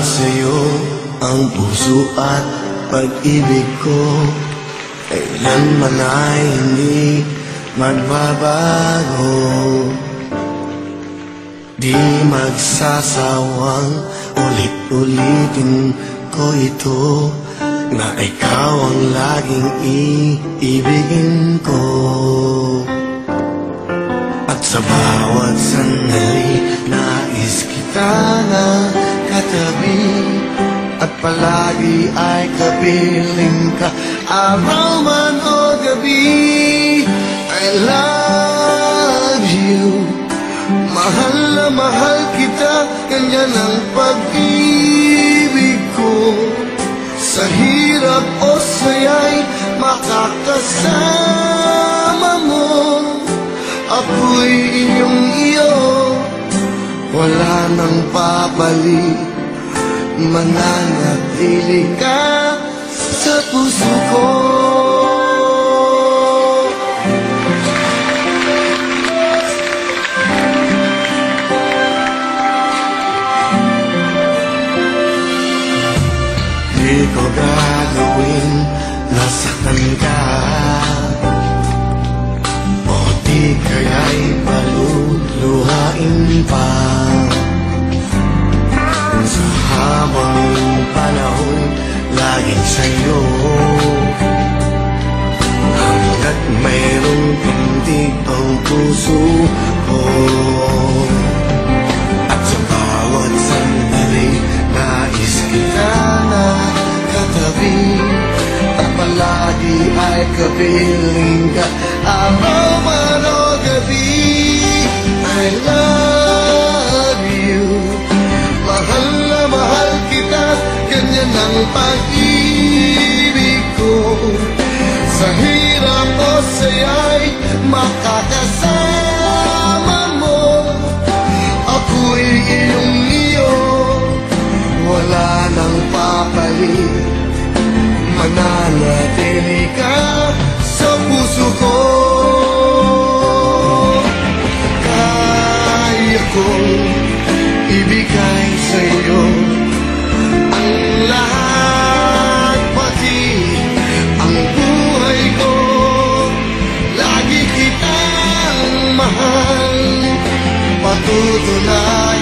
sa'yo ang puso at pag-ibig ko. Kailanman ay hindi magbabago. Di magsasawang ulit-ulitin ko ito, na ikaw ang laging iibigin ko. At sa bawat sandali, nais kita na katabi, at palagi ay kapiling ka, araw man o gabi. I love you, mahal na mahal kita, ganyan ang pag-ibig ko. Sa hirap o saya'y makakasama mo, ako'y iyong iyo, wala nang babalik, mananatili ka sa puso ko. Di ko gagawin, nasaktan ka, o di kaya'y paluluhain pa. Sa habang panahon, laging sa'yo, hanggat mayroong tindig ang puso ko. At sa bawat sandali, nais kita na katabi, at palagi ay kapiling ka, araw man o gabi. I love you, mahal na mahal kita, ganyan ang pag-ibig ko. Sa hirap o saya'y makakasama mo, ako'y iyong iyo, wala nang papalit, mananatili ka sa puso ko. Kaya kong ibigay sa'yo ang lahat, pati ang buhay ko. Lagi kitang mahal, patutunay